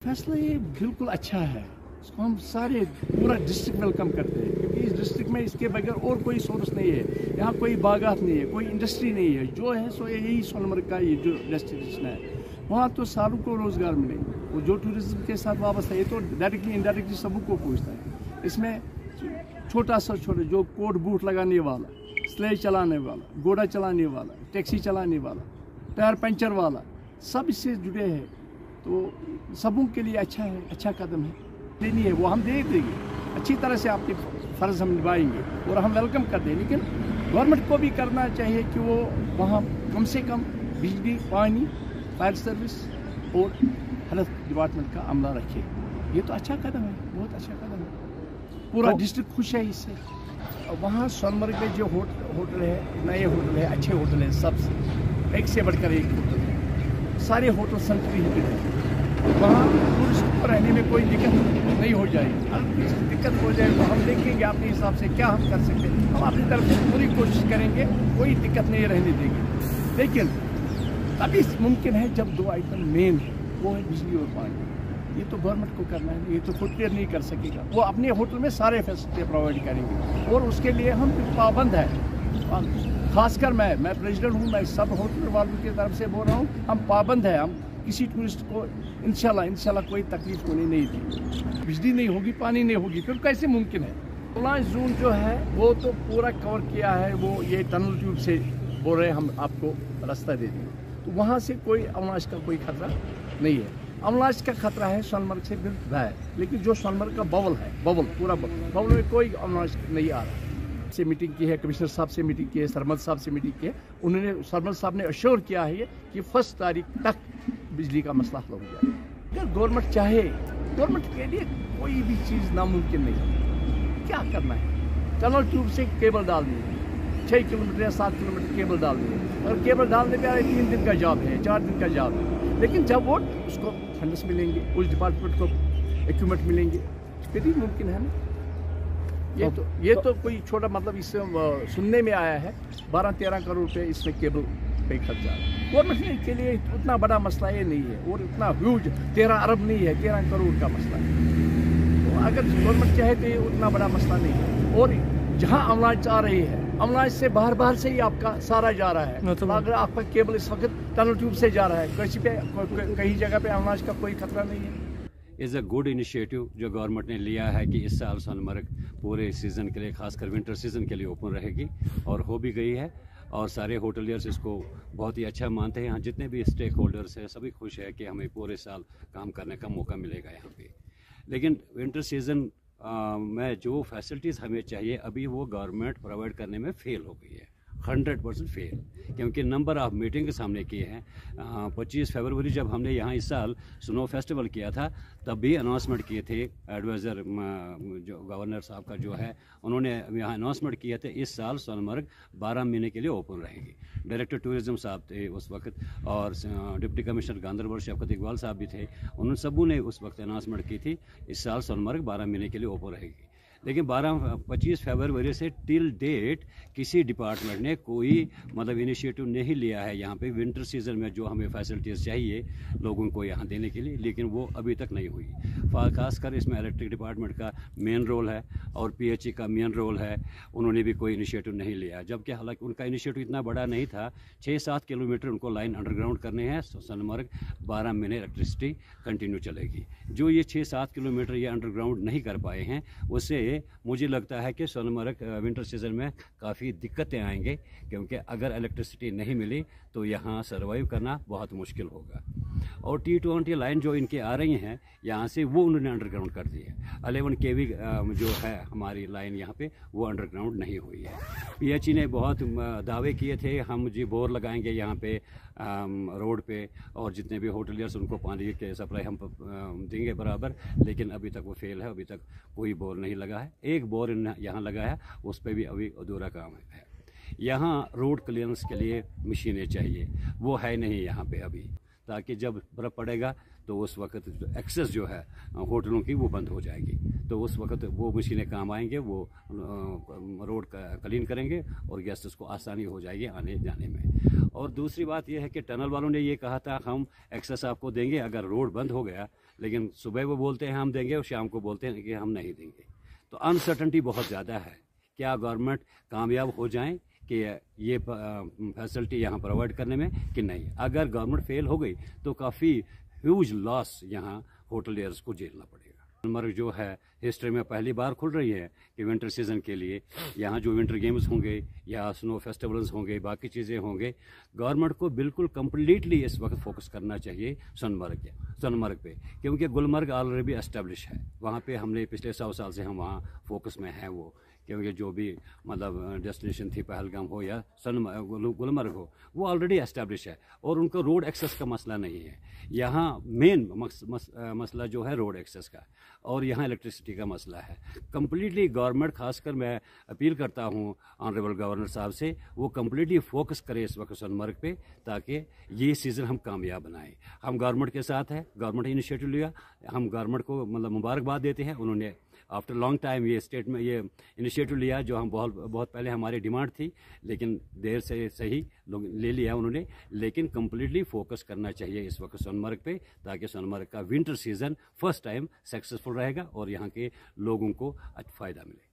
फैसला ये बिल्कुल अच्छा है, इसको हम सारे पूरा डिस्ट्रिक्ट वेलकम करते हैं, क्योंकि इस डिस्ट्रिक्ट में इसके बगैर और कोई सोर्स नहीं है। यहाँ कोई बागात नहीं है, कोई इंडस्ट्री नहीं है, जो है सो यही सोनमर्ग का ये जो डेस्टिनेशन है। वहाँ तो सालों को रोज़गार मिले, वो जो टूरिज्म के साथ वाबस्ता है, ये तो डायरेक्टली इनडायरेक्टली सबको पूछता है। इसमें छोटा जो कोट बूट लगाने वाला, स्लेज चलाने वाला, घोड़ा चलाने वाला, टैक्सी चलाने वाला, टायर पंचर वाला, सब इससे जुड़े हैं। तो सबों के लिए अच्छा है, अच्छा कदम है, लेनी है वो हम दे देंगे, अच्छी तरह से आपके फ़र्ज़ हम निभाएंगे और हम वेलकम कर दें। लेकिन गवर्नमेंट को भी करना चाहिए कि वो वहाँ कम से कम बिजली, पानी, फायर सर्विस और हेल्थ डिपार्टमेंट का अमला रखे। ये तो अच्छा कदम है, बहुत अच्छा कदम है, पूरा डिस्ट्रिक्ट खुश है इससे। वहाँ सोनमर्ग में जो होटल है, नए होटल है, अच्छे होटल हैं, सबसे एक से बढ़कर एक होटल है, सारे होटल सेंट्रली हिटेड है। वहाँ टूरिस्ट को रहने में कोई दिक्कत नहीं हो जाएगी। अगर कुछ दिक्कत हो जाए तो हम देखेंगे अपने हिसाब से क्या हम कर सकते हैं, हम अपनी तरफ से पूरी कोशिश करेंगे, कोई दिक्कत नहीं रहने देंगे। लेकिन तभी मुमकिन है जब दो आइटम मेन है, वो है बिजली और पानी। ये तो गवर्नमेंट को करना है, ये तो खुद क्लियर नहीं कर सकेगा। वो अपने होटल में सारे फैसिलिटी प्रोवाइड करेंगे और उसके लिए हम पाबंद है। खासकर मैं प्रेसिडेंट हूँ, मैं सब होटल वालों की तरफ से बोल रहा हूँ, हम पाबंद है, हम किसी टूरिस्ट को इंशाल्लाह कोई तकलीफ होने नहीं दी। बिजली नहीं होगी, पानी नहीं होगी, फिर कैसे मुमकिन है। 16 जून जो है वो तो पूरा कवर किया है, वो ये टनल ट्यूब से बोल रहे हैं हम आपको रास्ता दे देंगे, तो वहाँ से कोई अवनाश का कोई खतरा नहीं है। अवनाश का खतरा है सोनमर्ग से बिल्कुल है, लेकिन जो सोनमर्ग का बबल पूरा बबल में कोई अवनाश नहीं आ रहा। से मीटिंग की है, कमिश्नर साहब से मीटिंग की है, सरमद साहब से मीटिंग की है। उन्होंने सरमद साहब ने अश्योर किया है कि 1 तारीख तक बिजली का मसला हल हो जाए। अगर गवर्नमेंट चाहे, गवर्नमेंट के लिए कोई भी चीज़ नामुमकिन नहीं है। क्या करना है, टनल ट्यूब से केबल डाल दी, 6 किलोमीटर या 7 किलोमीटर केबल डाल दी, और केबल डालने में 3 दिन का जॉब है, 4 दिन का जॉब है। लेकिन जब वो उसको फंड्स मिलेंगे, उस डिपार्टमेंट को इक्विपमेंट मिलेंगे, फिर ही मुमकिन है ना। ये तो कोई छोटा मतलब इससे सुनने में आया है 12-13 करोड़ रुपए इसमें केबल पे खर्चा है। गवर्नमेंट के लिए उतना बड़ा मसला ये नहीं है, और इतना ह्यूज 13 अरब नहीं है, 13 करोड़ का मसला है। तो अगर गवर्नमेंट चाहे तो ये उतना बड़ा मसला नहीं है। और जहाँ अमलाज आ रही है, अमलाज से बाहर से ही आपका सारा जा रहा है। तो अगर आपका केबल इस वक्त टनल ट्यूब से जा रहा है, कहीं जगह पे अमलाज का कोई खतरा नहीं है। इज़ अ गुड इनिशिएटिव जो गवर्नमेंट ने लिया है कि इस साल सोनमर्ग पूरे सीज़न के लिए, खासकर विंटर सीज़न के लिए ओपन रहेगी, और हो भी गई है। और सारे होटलियर्स इसको बहुत ही अच्छा मानते हैं। यहाँ जितने भी स्टेक होल्डर्स हैं सभी खुश है कि हमें पूरे साल काम करने का मौका मिलेगा यहाँ पे। लेकिन विंटर सीज़न में जो फैसिलिटीज़ हमें चाहिए अभी वो गवर्नमेंट प्रोवाइड करने में फेल हो गई है, 100% फेल। क्योंकि नंबर ऑफ मीटिंग के सामने किए हैं। 25 फरवरी जब हमने यहाँ इस साल स्नो फेस्टिवल किया था तब भी अनाउंसमेंट किए थे, एडवाइज़र जो गवर्नर साहब का जो है उन्होंने यहाँ अनाउंसमेंट किए थे इस साल सोनमर्ग 12 महीने के लिए ओपन रहेगी। डायरेक्टर टूरिज़्म साहब थे उस वक्त, और डिप्टी कमिश्नर गांधरबल शफकत इकबाल साहब भी थे। उन सबों ने उस वक्त अनाउंसमेंट की थी इस साल सोनमर्ग 12 महीने के लिए ओपन रहेगी। लेकिन 25 फरवरी से टिल डेट किसी डिपार्टमेंट ने कोई मतलब इनिशिएटिव नहीं लिया है यहाँ पे विंटर सीज़न में जो हमें फैसिलिटीज़ चाहिए लोगों को यहाँ देने के लिए, लेकिन वो अभी तक नहीं हुई। खासकर इसमें इलेक्ट्रिक डिपार्टमेंट का मेन रोल है और पीएचई का मेन रोल है, उन्होंने भी कोई इनिशिएटिव नहीं लिया। जबकि हालांकि उनका इनिशिएटिव इतना बड़ा नहीं था, 6-7 किलोमीटर उनको लाइन अंडरग्राउंड करने हैं। सोनमर्ग 12 महीने इलेक्ट्रिसिटी कंटिन्यू चलेगी। जो ये 6-7 किलोमीटर ये अंडरग्राउंड नहीं कर पाए हैं, उससे मुझे लगता है कि सोनमर्ग विंटर सीज़न में काफ़ी दिक्कतें आएंगे, क्योंकि अगर इलेक्ट्रिसिटी नहीं मिली तो यहाँ सर्वाइव करना बहुत मुश्किल होगा। और T20 लाइन जो इनके आ रही हैं यहाँ से वो उन्होंने अंडरग्राउंड कर दी है। 11 kV जो है हमारी लाइन यहाँ पे वो अंडरग्राउंड नहीं हुई है। पीएचई ने बहुत दावे किए थे हम जी बोर लगाएंगे यहाँ पे रोड पे, और जितने भी होटलियर्स उनको पानी के सप्लाई हम देंगे बराबर, लेकिन अभी तक वो फेल है। अभी तक कोई बोर नहीं लगा है। एक बोर यहाँ लगा है, उस पर भी अभी अधूरा काम है। यहाँ रोड क्लियरेंस के लिए मशीनें चाहिए, वो है नहीं यहाँ पे अभी, ताकि जब बर्फ़ पड़ेगा तो उस वक्त एक्सेस जो है होटलों की वो बंद हो जाएगी। तो उस वक्त वो मशीनें काम आएंगे, वो रोड क्लीन करेंगे और गेस्ट्स को आसानी हो जाएगी आने जाने में। और दूसरी बात यह है कि टनल वालों ने ये कहा था हम एक्सेस आपको देंगे अगर रोड बंद हो गया, लेकिन सुबह वो बोलते हैं हम देंगे और शाम को बोलते हैं कि हम नहीं देंगे। तो अनसर्टनिटी बहुत ज़्यादा है। क्या गवर्नमेंट कामयाब हो जाए कि ये फैसिलिटी यहाँ प्रोवाइड करने में कि नहीं? अगर गवर्नमेंट फेल हो गई तो काफ़ी ह्यूज लॉस यहाँ होटलियर्स को झेलना पड़ेगा। सोनमर्ग जो है हिस्ट्री में पहली बार खुल रही है कि विंटर सीजन के लिए यहाँ जो विंटर गेम्स होंगे या स्नो फेस्टिवल्स होंगे, बाकी चीज़ें होंगे, गवर्नमेंट को बिल्कुल कम्प्लीटली इस वक्त फोकस करना चाहिए सोनमर्ग पे, क्योंकि गुलमर्ग ऑलरेडी एस्टेब्लिश है। वहाँ पे हमने पिछले 100 साल से हम वहाँ फोकस में हैं वो, क्योंकि जो भी मतलब डेस्टिनेशन थी पहलगाम हो या गुलमर्ग हो, वो ऑलरेडी एस्टेब्लिश है और उनका रोड एक्सेस का मसला नहीं है। यहाँ मेन मसला जो है रोड एक्सेस का और यहाँ इलेक्ट्रिसिटी का मसला है। कम्प्लीटली गवर्नमेंट, खासकर मैं अपील करता हूँ ऑनरेबल गवर्नर साहब से, वो कम्प्लीटली फोकस करे इस वक्त सोनमर्ग पे, ताकि ये सीज़न हम कामयाब बनाएं। हम गवर्नमेंट के साथ हैं, गवर्नमेंट ने इनिशिएटिव लिया, हम गवर्नमेंट को मतलब मुबारकबाद देते हैं। उन्होंने आफ्टर लॉन्ग टाइम ये स्टेट में ये इनिशिएटिव लिया, जो हम बहुत पहले हमारी डिमांड थी, लेकिन देर से सही लोग ले लिया उन्होंने। लेकिन कम्प्लीटली फोकस करना चाहिए इस वक्त सोनमर्ग पे, ताकि सोनमर्ग का winter season first time successful रहेगा और यहाँ के लोगों को फ़ायदा मिले।